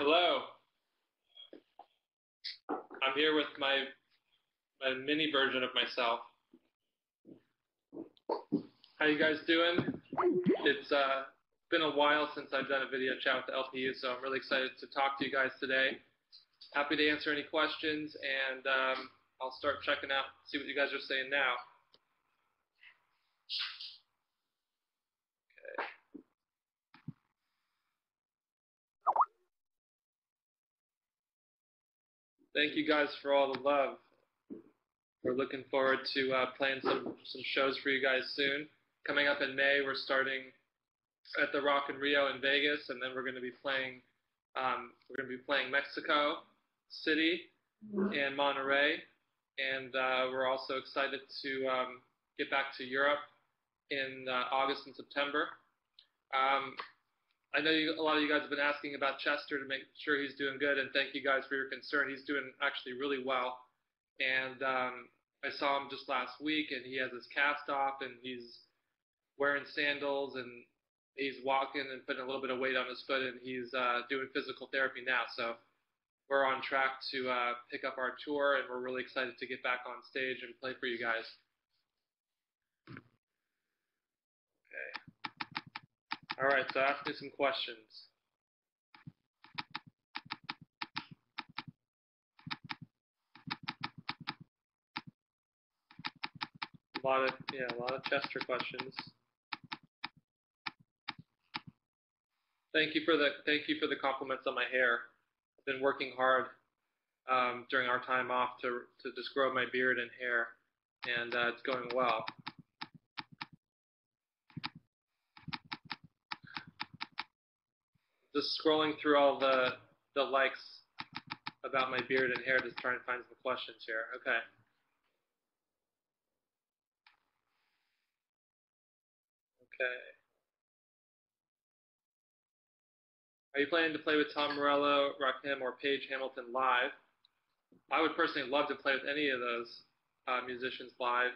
Hello. I'm here with my mini version of myself. How you guys doing? It's been a while since I've done a video chat with the LPU, so I'm really excited to talk to you guys today. Happy to answer any questions, and I'll start checking out, see what you guys are saying now. Okay. Thank you guys for all the love. We're looking forward to playing some shows for you guys soon. Coming up in May, we're starting at the Rock in Rio in Vegas, and then we're going to be playing Mexico City and Monterey, and we're also excited to get back to Europe in August and September. I know a lot of you guys have been asking about Chester to make sure he's doing good, and thank you guys for your concern. He's doing actually really well, and I saw him just last week, and he has his cast off, and he's wearing sandals, and he's walking and putting a little bit of weight on his foot, and he's doing physical therapy now. So we're on track to pick up our tour, and we're really excited to get back on stage and play for you guys. Okay. All right, so ask me some questions. A lot of Chester questions. Thank you for the compliments on my hair. I've been working hard during our time off to just grow my beard and hair, and it's going well. Just scrolling through all the likes about my beard and hair, just trying to find some questions here. Okay. Okay. Are you planning to play with Tom Morello, Rakim, or Paige Hamilton live? I would personally love to play with any of those musicians live.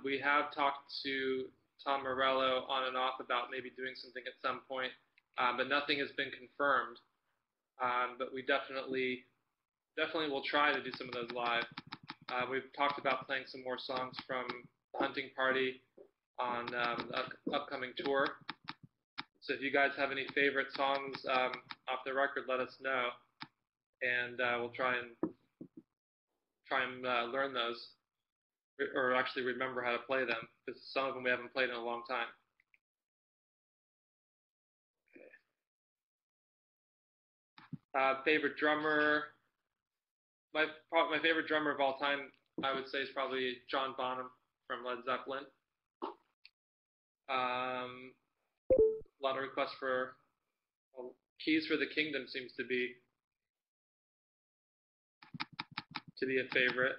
We have talked to Tom Morello on and off about maybe doing something at some point, but nothing has been confirmed. But we definitely will try to do some of those live. We've talked about playing some more songs from Hunting Party on the upcoming tour. So if you guys have any favorite songs off the record, let us know, and we'll try and learn those, or actually remember how to play them, because some of them we haven't played in a long time. Okay. Favorite drummer? My favorite drummer of all time, I would say, is probably John Bonham from Led Zeppelin. A lot of requests for Keys for the Kingdom seems to be a favorite.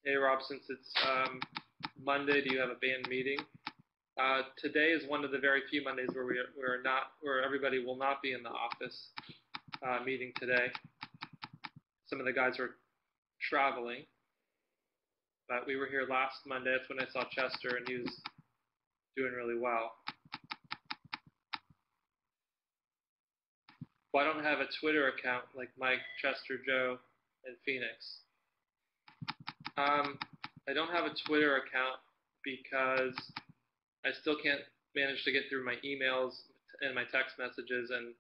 Hey Rob, since it's Monday, do you have a band meeting? Today is one of the very few Mondays where everybody will not be in the office meeting today. Some of the guys are traveling, but we were here last Monday. That's when I saw Chester, and he was doing really well. Well, I don't have a Twitter account like Mike, Chester, Joe, and Phoenix. I don't have a Twitter account because I still can't manage to get through my emails and my text messages and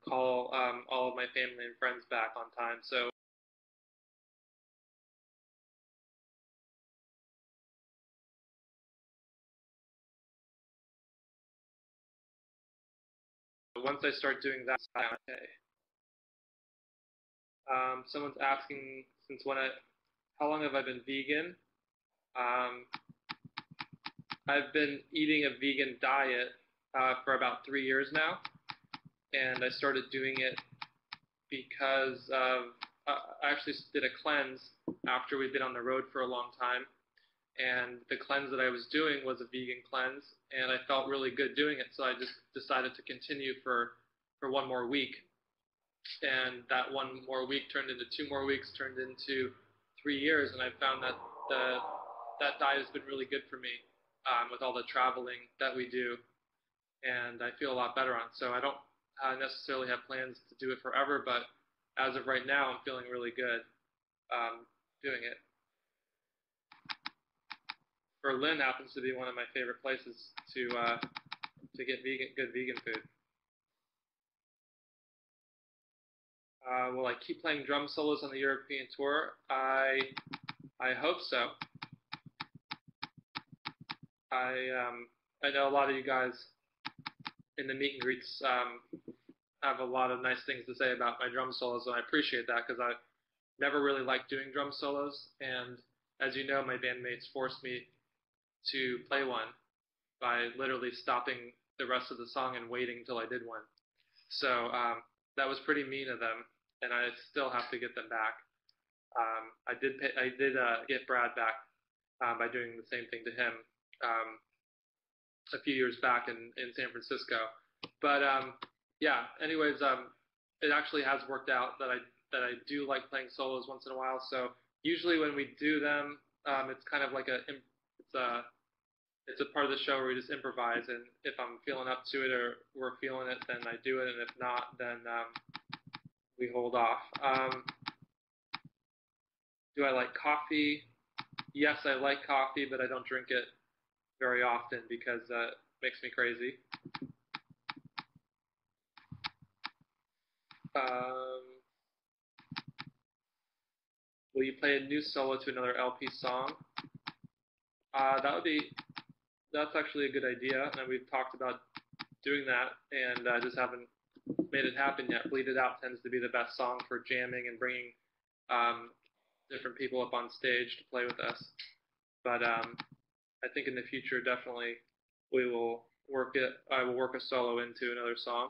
call all of my family and friends back on time. So once I start doing that, okay. Someone's asking how long have I been vegan? I've been eating a vegan diet for about 3 years now, and I started doing it because I actually did a cleanse after we'd been on the road for a long time, and the cleanse that I was doing was a vegan cleanse, and I felt really good doing it, so I just decided to continue for one more week. And that one more week turned into 2 more weeks, turned into 3 years, and I found that that diet has been really good for me with all the traveling that we do, and I feel a lot better on it. So I don't necessarily have plans to do it forever, but as of right now, I'm feeling really good doing it. Berlin happens to be one of my favorite places to get good vegan food. Will I keep playing drum solos on the European tour? I hope so. I know a lot of you guys in the meet and greets have a lot of nice things to say about my drum solos, and I appreciate that because I never really liked doing drum solos, and as you know, my bandmates forced me to play one by literally stopping the rest of the song and waiting till I did one. So that was pretty mean of them, and I still have to get them back. I did get Brad back by doing the same thing to him a few years back in San Francisco. But yeah, anyways, it actually has worked out that I do like playing solos once in a while. So usually when we do them, it's kind of like it's a part of the show where we just improvise, and if I'm feeling up to it or we're feeling it, then I do it, and if not, then we hold off. Do I like coffee? Yes, I like coffee, but I don't drink it very often because it makes me crazy. Will you play a new solo to another LP song? That's actually a good idea, and we've talked about doing that, and just haven't made it happen yet. Bleed It Out tends to be the best song for jamming and bringing different people up on stage to play with us. But I think in the future, definitely, we will work it. I will work a solo into another song.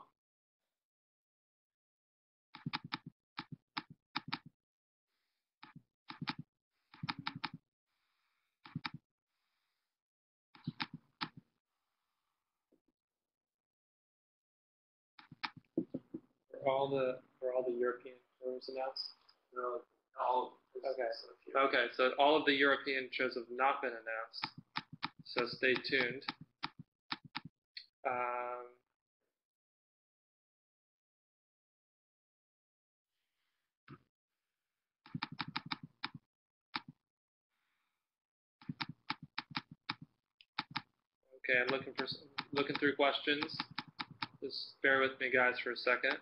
For all the European tours announced? No, all. Okay, so all of the European shows have not been announced, so stay tuned. Okay, I'm looking through questions. Just bear with me, guys, for a second.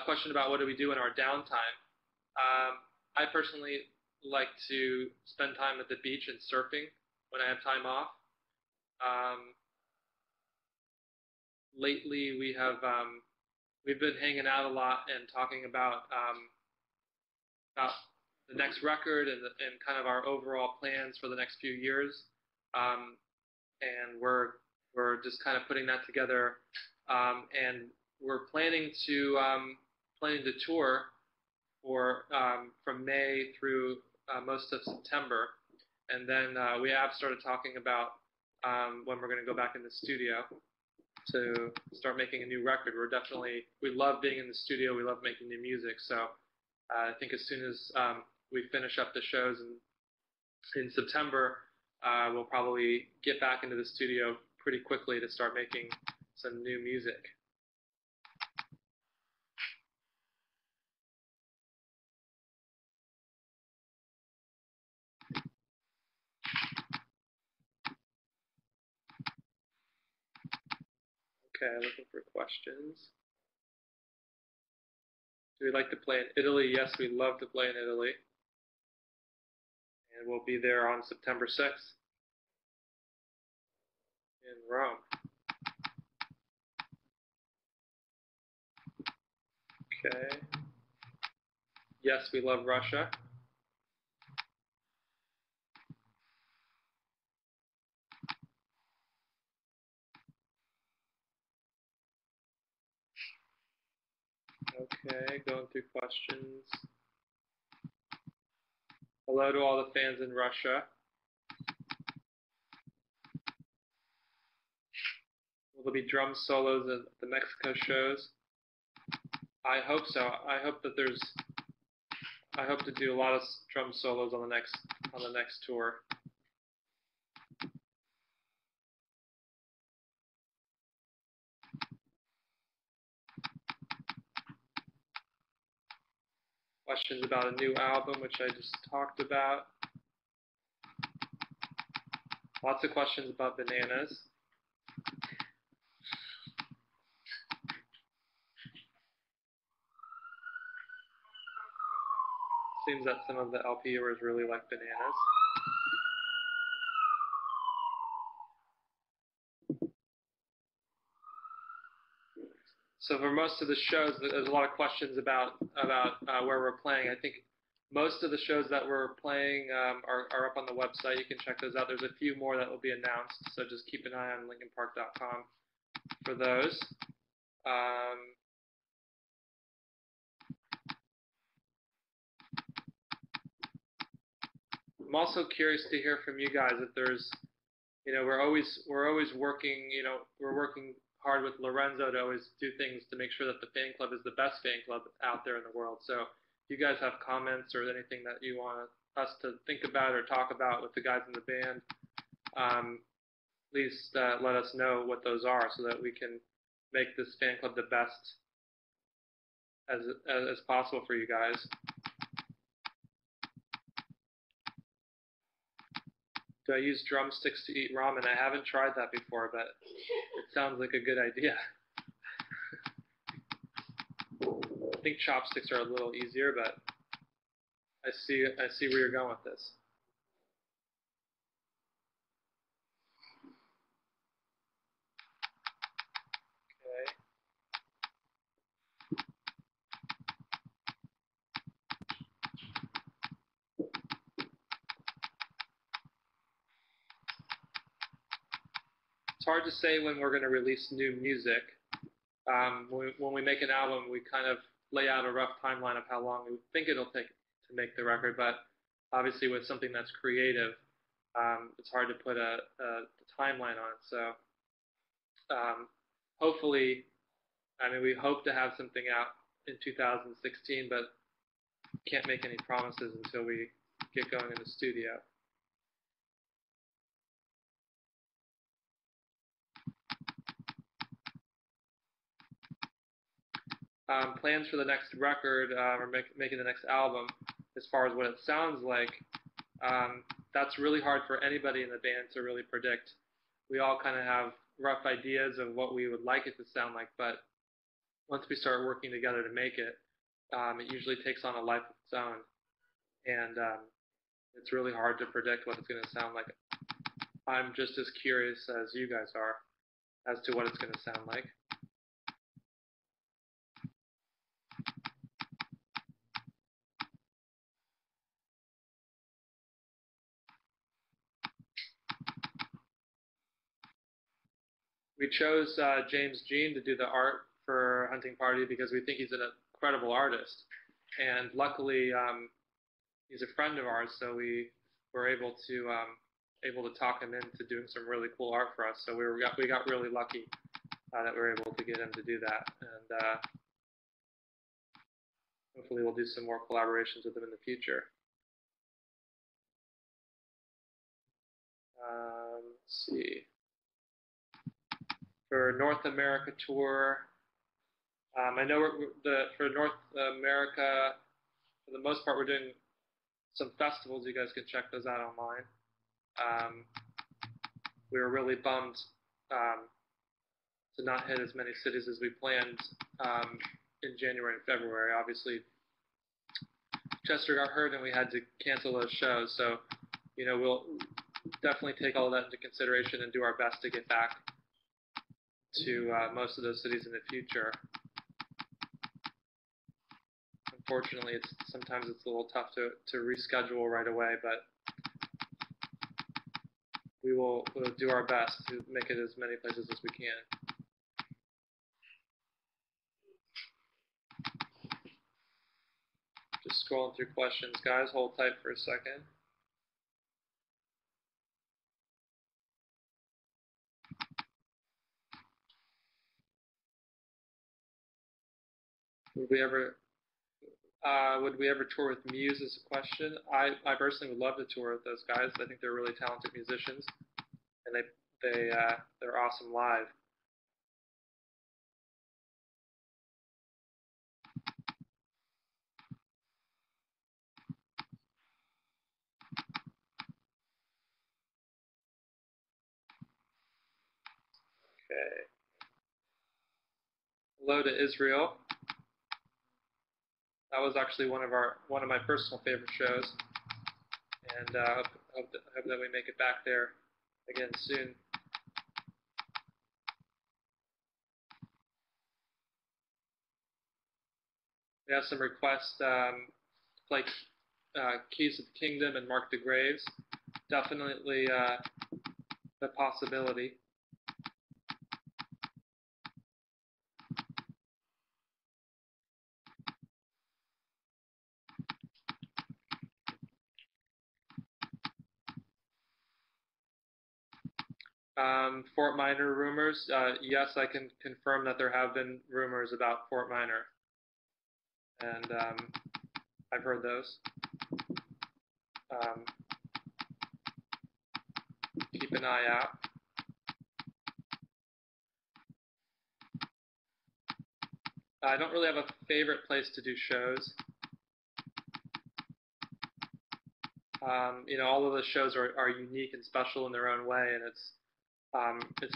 Question about what do we do in our downtime? I personally like to spend time at the beach and surfing when I have time off. Lately, we've been hanging out a lot and talking about the next record and kind of our overall plans for the next few years. And we're just kind of putting that together, and we're planning to tour for from May through most of September, and then we have started talking about when we're going to go back in the studio to start making a new record. We love being in the studio, we love making new music, so I think as soon as we finish up the shows in September, we'll probably get back into the studio pretty quickly to start making some new music. Okay, looking for questions. Do we like to play in Italy? Yes, we love to play in Italy. And we'll be there on September 6th in Rome. Okay. Yes, we love Russia. Okay, going through questions. Hello to all the fans in Russia. Will there be drum solos at the Mexico shows? I hope so. I hope to do a lot of drum solos on the next tour. Questions about a new album, which I just talked about. Lots of questions about bananas. Seems that some of the LPUers really like bananas. So for most of the shows, there's a lot of questions about where we're playing. I think most of the shows that we're playing are up on the website. You can check those out. There's a few more that will be announced, so just keep an eye on linkinpark.com for those. I'm also curious to hear from you guys if there's, we're always working, we're working hard with Lorenzo to always do things to make sure that the fan club is the best fan club out there in the world. So if you guys have comments or anything that you want us to think about or talk about with the guys in the band, please let us know what those are so that we can make this fan club the best as possible for you guys. Do I use drumsticks to eat ramen? I haven't tried that before, but it sounds like a good idea. I think chopsticks are a little easier, but I see where you're going with this. Okay. It's hard to say when we're going to release new music. When we make an album, we kind of lay out a rough timeline of how long we think it'll take to make the record, but obviously with something that's creative, it's hard to put a timeline on it. So hopefully, we hope to have something out in 2016, but can't make any promises until we get going in the studio. Plans for the next record or making the next album, as far as what it sounds like, that's really hard for anybody in the band to really predict. We all kind of have rough ideas of what we would like it to sound like, but once we start working together to make it, it usually takes on a life of its own, and it's really hard to predict what it's going to sound like. I'm just as curious as you guys are as to what it's going to sound like. We chose James Jean to do the art for Hunting Party because we think he's an incredible artist, and luckily he's a friend of ours, so we were able to talk him into doing some really cool art for us. So we got really lucky that we were able to get him to do that, and hopefully we'll do some more collaborations with him in the future. Let's see. For North America tour, I know for North America, for the most part, we're doing some festivals. You guys can check those out online. We were really bummed to not hit as many cities as we planned in January and February. Obviously, Chester got hurt and we had to cancel those shows. So, we'll definitely take all of that into consideration and do our best to get back to most of those cities in the future. Unfortunately, sometimes it's a little tough to reschedule right away, but we'll do our best to make it as many places as we can. Just scrolling through questions, guys. Hold tight for a second. Would we ever tour with Muse is a question. I personally would love to tour with those guys. I think they're really talented musicians, and they're awesome live. Okay. Hello to Israel. That was actually one of my personal favorite shows, and hope that we make it back there again soon. We have some requests to play Keys of the Kingdom and Mark the Graves. Definitely the possibility. Fort Minor rumors. Yes, I can confirm that there have been rumors about Fort Minor, and I've heard those. Keep an eye out. I don't really have a favorite place to do shows. All of the shows are unique and special in their own way, and it's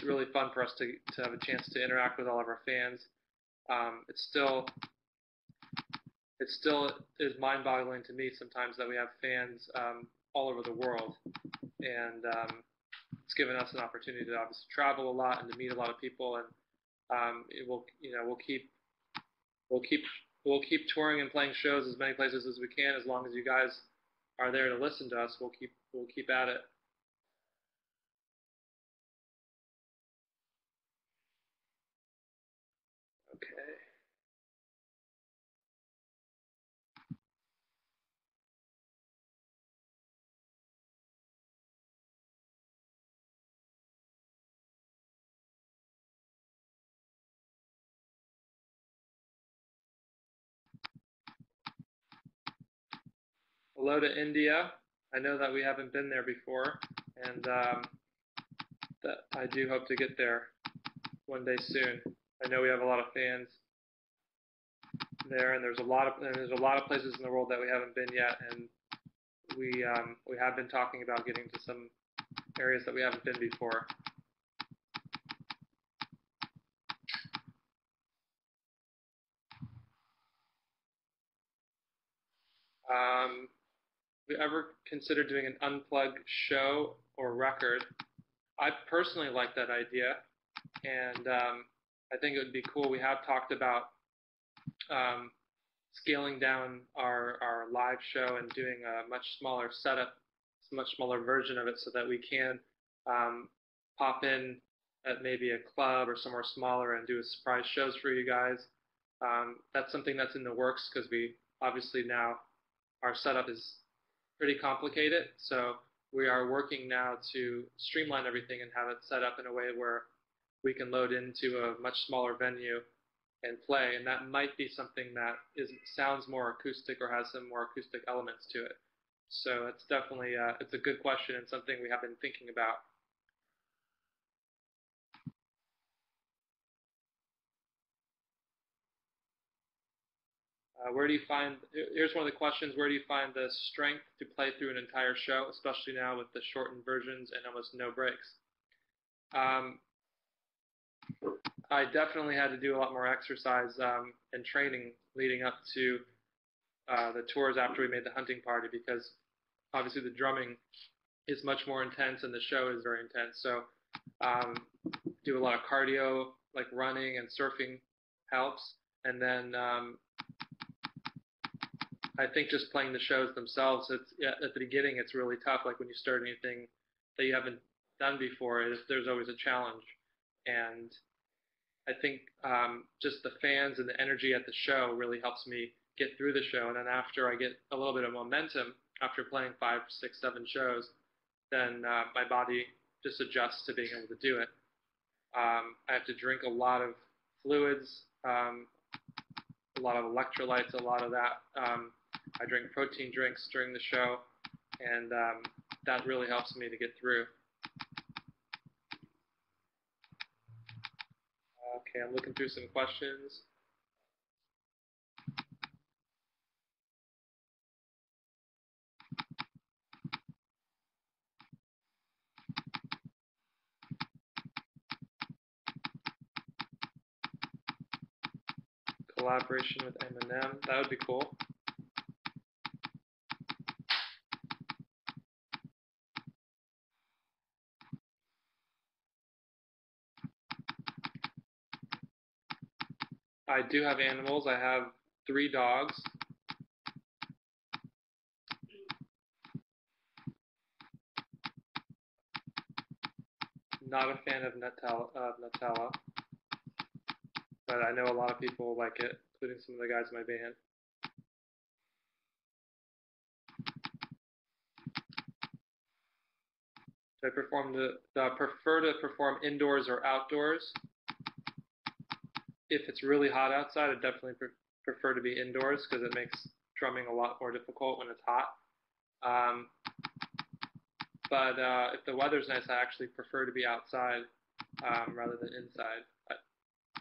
really fun for us to have a chance to interact with all of our fans. It still is mind-boggling to me sometimes that we have fans all over the world, and it's given us an opportunity to obviously travel a lot and to meet a lot of people, and we'll keep touring and playing shows as many places as we can, as long as you guys are there to listen to us. We'll keep at it. Okay. Hello to India. I know that we haven't been there before, and that I do hope to get there one day soon. I know we have a lot of fans there, and there's a lot of places in the world that we haven't been yet, and we have been talking about getting to some areas that we haven't been before. We ever considered doing an unplugged show or record? I personally like that idea, and I think it would be cool. We have talked about um, scaling down our live show and doing a much smaller setup, a much smaller version of it, so that we can pop in at maybe a club or somewhere smaller and do a surprise shows for you guys. That's something that's in the works, because we obviously now our setup is pretty complicated, so we are working now to streamline everything and have it set up in a way where we can load into a much smaller venue and play, and that might be something that sounds more acoustic or has some more acoustic elements to it. So it's definitely it's a good question and something we have been thinking about. Where do you find? Here's one of the questions: where do you find the strength to play through an entire show, especially now with the shortened versions and almost no breaks? Um, I definitely had to do a lot more exercise and training leading up to the tours after we made the hunting party, because obviously the drumming is much more intense and the show is very intense. So um, do a lot of cardio, like running and surfing helps. And then I think just playing the shows themselves, at the beginning it's really tough. Like when you start anything that you haven't done before, there's always a challenge. And I think just the fans and the energy at the show really helps me get through the show. And then after I get a little bit of momentum, after playing 5, 6, 7 shows, then my body just adjusts to being able to do it. I have to drink a lot of fluids a lot of electrolytes, a lot of that. I drink protein drinks during the show, and that really helps me to get through. Okay, I'm looking through some questions. Collaboration with Eminem, that would be cool. I do have animals. I have 3 dogs. Not a fan of Nutella, but I know a lot of people like it, including some of the guys in my band. Do I prefer to perform indoors or outdoors? If it's really hot outside, I definitely prefer to be indoors because it makes drumming a lot more difficult when it's hot. But if the weather's nice, I actually prefer to be outside rather than inside. But,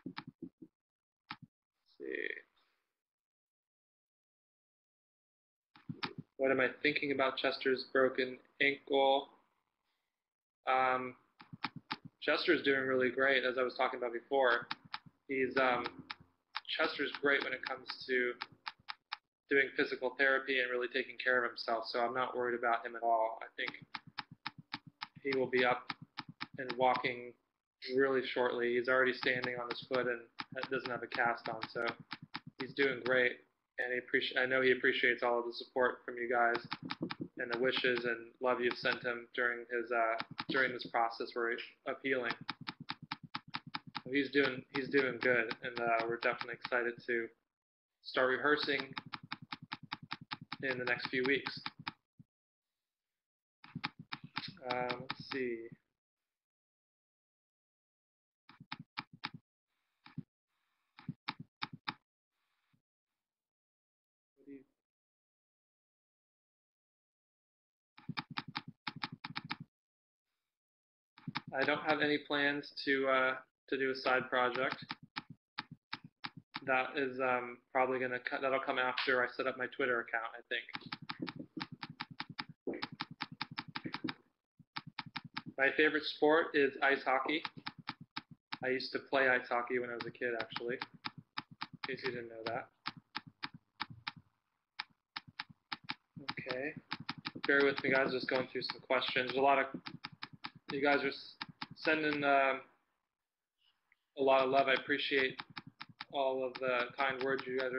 let's see. What am I thinking about Chester's broken ankle? Chester's doing really great, as I was talking about before. Chester's great when it comes to doing physical therapy and really taking care of himself, so I'm not worried about him at all. I think he will be up and walking really shortly. He's already standing on his foot and doesn't have a cast on, so he's doing great. And I know he appreciates all of the support from you guys and the wishes and love you've sent him during this process of healing. He's doing good, and we're definitely excited to start rehearsing in the next few weeks. Let's see. I don't have any plans to do a side project. That is probably that'll come after I set up my Twitter account, I think. My favorite sport is ice hockey. I used to play ice hockey when I was a kid, actually, in case you didn't know that. Okay. Bear with me, guys, just going through some questions. A lot of you guys are sending a lot of love. I appreciate all of the kind words you guys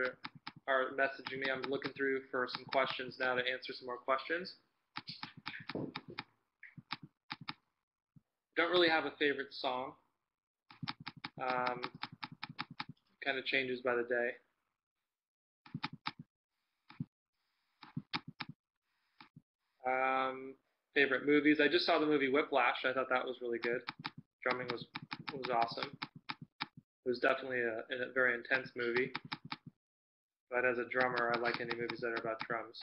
are messaging me. I'm looking through for some questions now to answer some more questions. Don't really have a favorite song. Kind of changes by the day. Favorite movies. I just saw the movie Whiplash. I thought that was really good. Drumming was awesome. It was definitely a very intense movie. But as a drummer, I like any movies that are about drums.